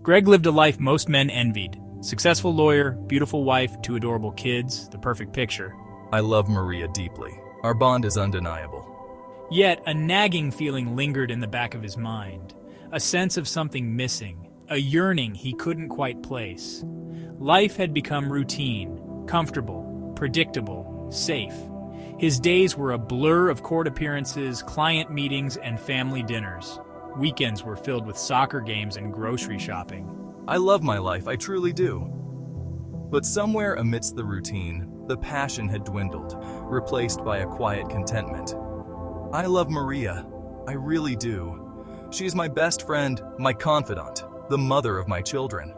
Greg lived a life most men envied. Successful lawyer, beautiful wife, two adorable kids, the perfect picture. I love Maria deeply. Our bond is undeniable. Yet, a nagging feeling lingered in the back of his mind. A sense of something missing, a yearning he couldn't quite place. Life had become routine, comfortable, predictable, safe. His days were a blur of court appearances, client meetings, and family dinners. Weekends were filled with soccer games and grocery shopping. I love my life, I truly do. But somewhere amidst the routine, the passion had dwindled, replaced by a quiet contentment. I love Maria. I really do. She's my best friend, my confidant, the mother of my children.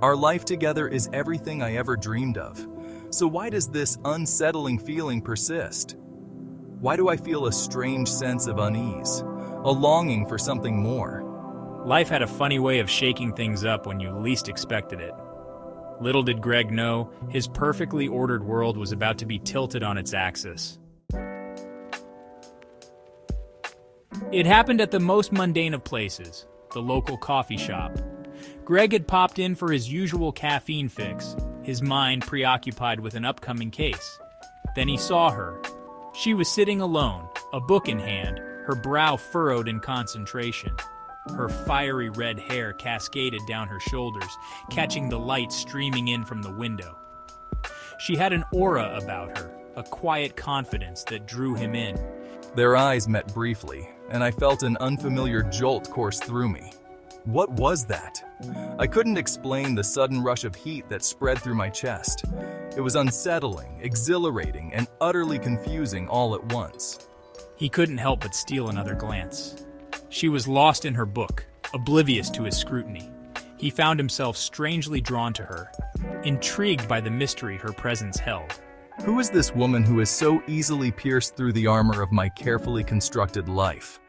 Our life together is everything I ever dreamed of. So why does this unsettling feeling persist? Why do I feel a strange sense of unease, a longing for something more? Life had a funny way of shaking things up when you least expected it. Little did Greg know, his perfectly ordered world was about to be tilted on its axis. It happened at the most mundane of places, the local coffee shop. Greg had popped in for his usual caffeine fix, his mind preoccupied with an upcoming case. Then he saw her. She was sitting alone, a book in hand, her brow furrowed in concentration. Her fiery red hair cascaded down her shoulders, catching the light streaming in from the window. She had an aura about her, a quiet confidence that drew him in. Their eyes met briefly, and I felt an unfamiliar jolt course through me. What was that? I couldn't explain the sudden rush of heat that spread through my chest. It was unsettling, exhilarating, and utterly confusing all at once. He couldn't help but steal another glance. She was lost in her book, oblivious to his scrutiny. He found himself strangely drawn to her, intrigued by the mystery her presence held. Who is this woman who is so easily pierced through the armor of my carefully constructed life?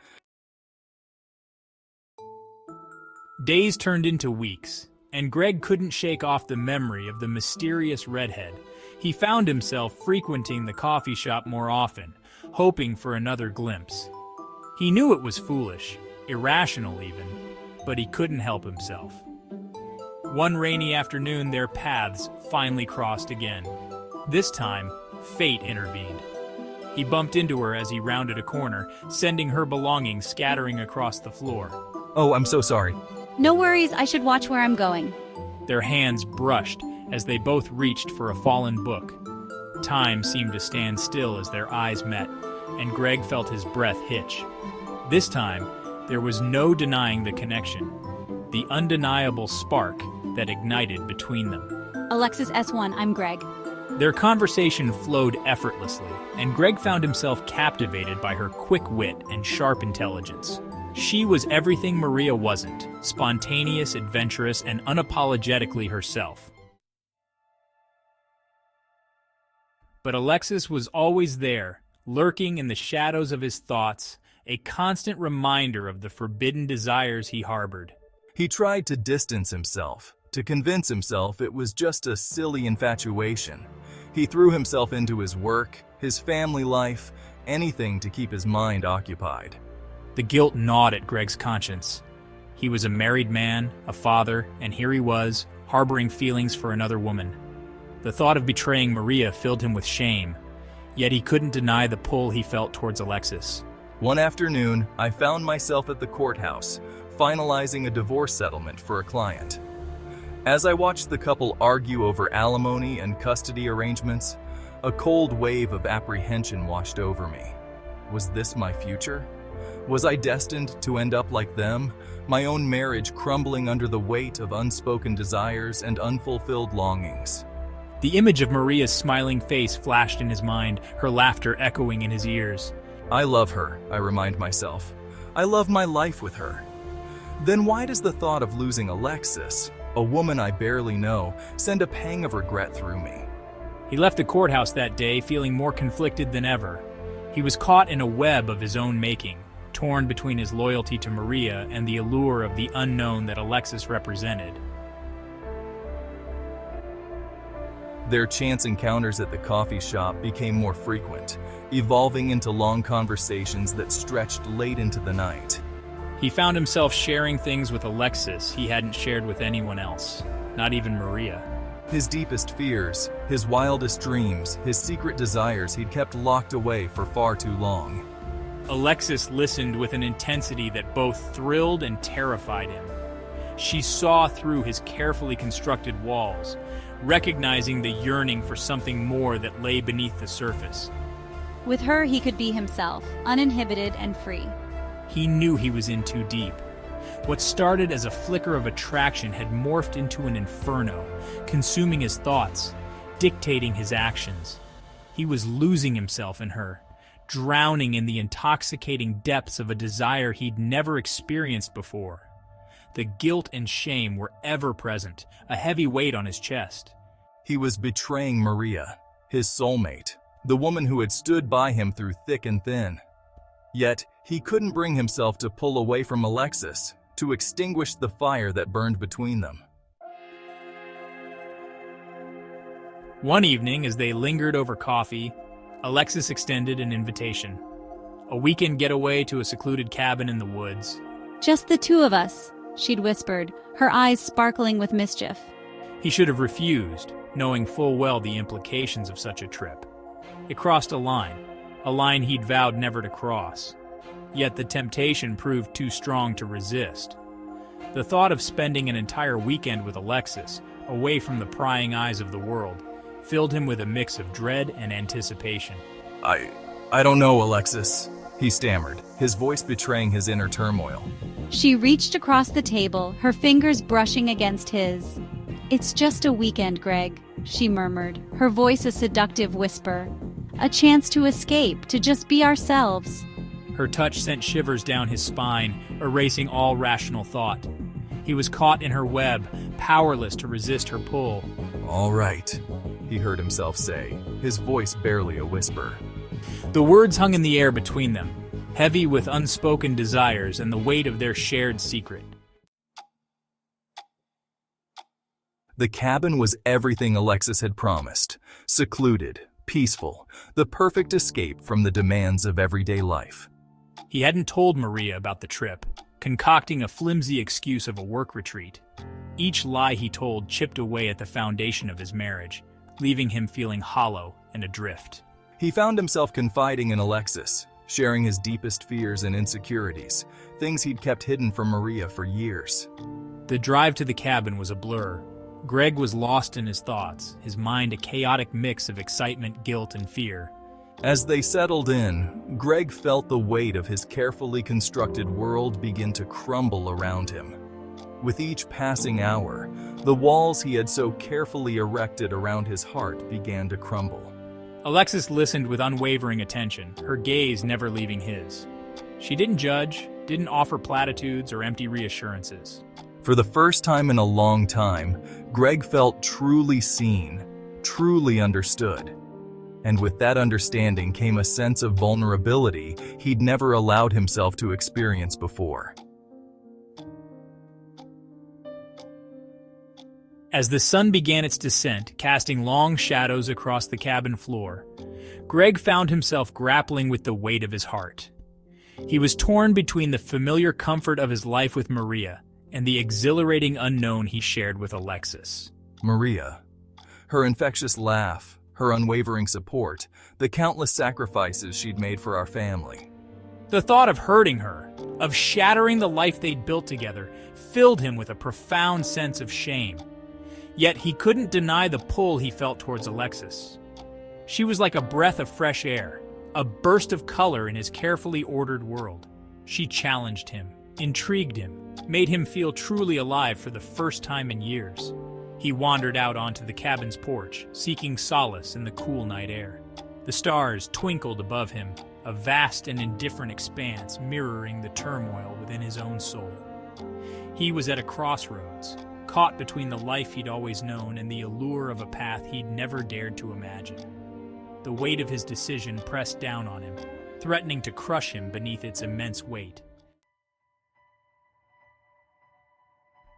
Days turned into weeks, and Greg couldn't shake off the memory of the mysterious redhead. He found himself frequenting the coffee shop more often, hoping for another glimpse. He knew it was foolish, irrational even, but he couldn't help himself. One rainy afternoon, their paths finally crossed again. This time, fate intervened. He bumped into her as he rounded a corner, sending her belongings scattering across the floor. Oh, I'm so sorry. No worries, I should watch where I'm going. Their hands brushed as they both reached for a fallen book. Time seemed to stand still as their eyes met, and Greg felt his breath hitch. This time, there was no denying the connection, the undeniable spark that ignited between them. Alexis S1, I'm Greg. Their conversation flowed effortlessly, and Greg found himself captivated by her quick wit and sharp intelligence. She was everything Maria wasn't, spontaneous, adventurous, and unapologetically herself. But Alexis was always there, lurking in the shadows of his thoughts, a constant reminder of the forbidden desires he harbored. He tried to distance himself, to convince himself it was just a silly infatuation. He threw himself into his work, his family life, anything to keep his mind occupied. The guilt gnawed at Greg's conscience. He was a married man, a father, and here he was, harboring feelings for another woman. The thought of betraying Maria filled him with shame, yet he couldn't deny the pull he felt towards Alexis. One afternoon, I found myself at the courthouse, finalizing a divorce settlement for a client. As I watched the couple argue over alimony and custody arrangements, a cold wave of apprehension washed over me. Was this my future? Was I destined to end up like them, my own marriage crumbling under the weight of unspoken desires and unfulfilled longings? The image of Maria's smiling face flashed in his mind, her laughter echoing in his ears. I love her, I remind myself. I love my life with her. Then why does the thought of losing Alexis, a woman I barely know, send a pang of regret through me? He left the courthouse that day feeling more conflicted than ever. He was caught in a web of his own making, torn between his loyalty to Maria and the allure of the unknown that Alexis represented. Their chance encounters at the coffee shop became more frequent, evolving into long conversations that stretched late into the night. He found himself sharing things with Alexis he hadn't shared with anyone else, not even Maria. His deepest fears, his wildest dreams, his secret desires he'd kept locked away for far too long. Alexis listened with an intensity that both thrilled and terrified him. She saw through his carefully constructed walls, recognizing the yearning for something more that lay beneath the surface. With her, he could be himself, uninhibited and free. He knew he was in too deep. What started as a flicker of attraction had morphed into an inferno, consuming his thoughts, dictating his actions. He was losing himself in her, drowning in the intoxicating depths of a desire he'd never experienced before. The guilt and shame were ever present, a heavy weight on his chest. He was betraying Maria, his soulmate, the woman who had stood by him through thick and thin. Yet, he couldn't bring himself to pull away from Alexis, to extinguish the fire that burned between them. One evening, as they lingered over coffee, Alexis extended an invitation. A weekend getaway to a secluded cabin in the woods. Just the two of us, she'd whispered, her eyes sparkling with mischief. He should have refused, knowing full well the implications of such a trip. It crossed a line he'd vowed never to cross. Yet the temptation proved too strong to resist. The thought of spending an entire weekend with Alexis, away from the prying eyes of the world, filled him with a mix of dread and anticipation. I don't know, Alexis, he stammered, his voice betraying his inner turmoil. She reached across the table, her fingers brushing against his. It's just a weekend, Greg, she murmured, her voice a seductive whisper. A chance to escape, to just be ourselves. Her touch sent shivers down his spine, erasing all rational thought. He was caught in her web, powerless to resist her pull. All right, he heard himself say, his voice barely a whisper. The words hung in the air between them, heavy with unspoken desires and the weight of their shared secret. The cabin was everything Alexis had promised. Secluded, peaceful, the perfect escape from the demands of everyday life. He hadn't told Maria about the trip, concocting a flimsy excuse of a work retreat. Each lie he told chipped away at the foundation of his marriage, leaving him feeling hollow and adrift. He found himself confiding in Alexis, sharing his deepest fears and insecurities, things he'd kept hidden from Maria for years. The drive to the cabin was a blur. Greg was lost in his thoughts, his mind a chaotic mix of excitement, guilt, and fear. As they settled in, Greg felt the weight of his carefully constructed world begin to crumble around him. With each passing hour, the walls he had so carefully erected around his heart began to crumble. Alexis listened with unwavering attention, her gaze never leaving his. She didn't judge, didn't offer platitudes or empty reassurances. For the first time in a long time, Greg felt truly seen, truly understood. And with that understanding came a sense of vulnerability he'd never allowed himself to experience before. As the sun began its descent, casting long shadows across the cabin floor, Greg found himself grappling with the weight of his heart. He was torn between the familiar comfort of his life with Maria and the exhilarating unknown he shared with Alexis. Maria, her infectious laugh, her unwavering support, the countless sacrifices she'd made for our family. The thought of hurting her, of shattering the life they'd built together, filled him with a profound sense of shame. Yet he couldn't deny the pull he felt towards Alexis. She was like a breath of fresh air, a burst of color in his carefully ordered world. She challenged him, intrigued him, made him feel truly alive for the first time in years. He wandered out onto the cabin's porch, seeking solace in the cool night air. The stars twinkled above him, a vast and indifferent expanse mirroring the turmoil within his own soul. He was at a crossroads, caught between the life he'd always known and the allure of a path he'd never dared to imagine. The weight of his decision pressed down on him, threatening to crush him beneath its immense weight.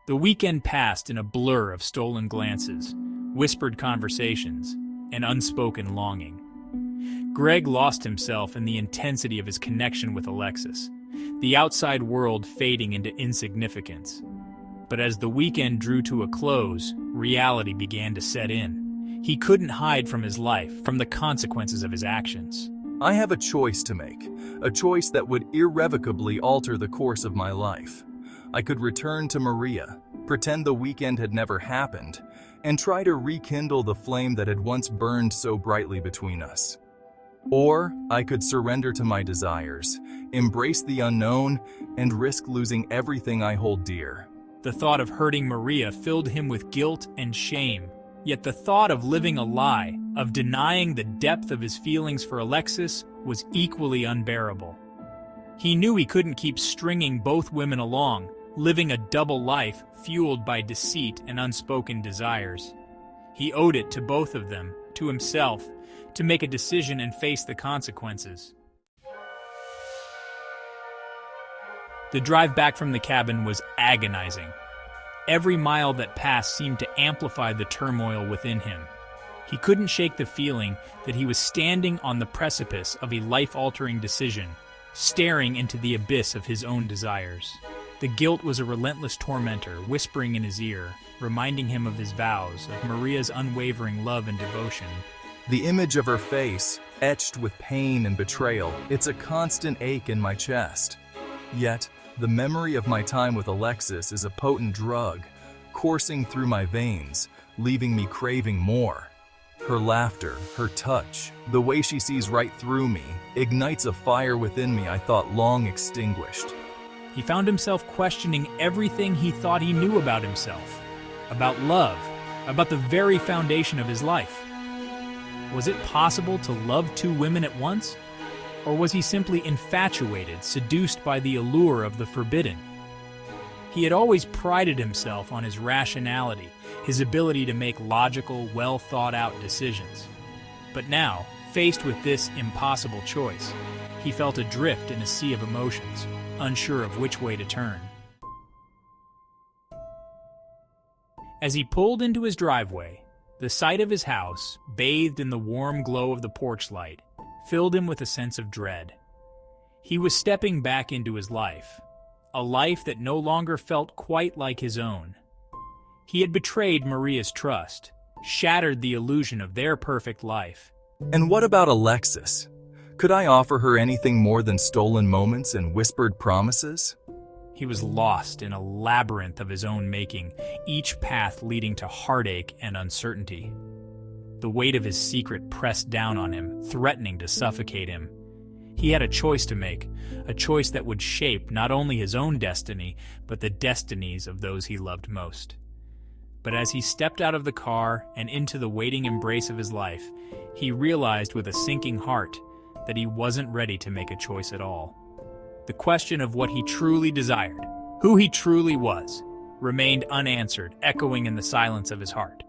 The weekend passed in a blur of stolen glances, whispered conversations, and unspoken longing. Greg lost himself in the intensity of his connection with Alexis, the outside world fading into insignificance. But as the weekend drew to a close, reality began to set in. He couldn't hide from his life, from the consequences of his actions. I have a choice to make, a choice that would irrevocably alter the course of my life. I could return to Maria, pretend the weekend had never happened, and try to rekindle the flame that had once burned so brightly between us. Or I could surrender to my desires, embrace the unknown, and risk losing everything I hold dear. The thought of hurting Maria filled him with guilt and shame. Yet the thought of living a lie, of denying the depth of his feelings for Alexis, was equally unbearable. He knew he couldn't keep stringing both women along, living a double life fueled by deceit and unspoken desires. He owed it to both of them, to himself, to make a decision and face the consequences. The drive back from the cabin was agonizing. Every mile that passed seemed to amplify the turmoil within him. He couldn't shake the feeling that he was standing on the precipice of a life-altering decision, staring into the abyss of his own desires. The guilt was a relentless tormentor, whispering in his ear, reminding him of his vows, of Maria's unwavering love and devotion. The image of her face, etched with pain and betrayal, it's a constant ache in my chest. Yet, the memory of my time with Alexis is a potent drug, coursing through my veins, leaving me craving more. Her laughter, her touch, the way she sees right through me, ignites a fire within me I thought long extinguished. He found himself questioning everything he thought he knew about himself, about love, about the very foundation of his life. Was it possible to love two women at once? Or was he simply infatuated, seduced by the allure of the forbidden? He had always prided himself on his rationality, his ability to make logical, well-thought-out decisions. But now, faced with this impossible choice, he felt adrift in a sea of emotions, unsure of which way to turn. As he pulled into his driveway, the sight of his house, bathed in the warm glow of the porch light, filled him with a sense of dread. He was stepping back into his life, a life that no longer felt quite like his own. He had betrayed Maria's trust, shattered the illusion of their perfect life. And what about Alexis? Could I offer her anything more than stolen moments and whispered promises? He was lost in a labyrinth of his own making, each path leading to heartache and uncertainty. The weight of his secret pressed down on him, threatening to suffocate him. He had a choice to make, a choice that would shape not only his own destiny, but the destinies of those he loved most. But as he stepped out of the car and into the waiting embrace of his life, he realized with a sinking heart that he wasn't ready to make a choice at all. The question of what he truly desired, who he truly was, remained unanswered, echoing in the silence of his heart.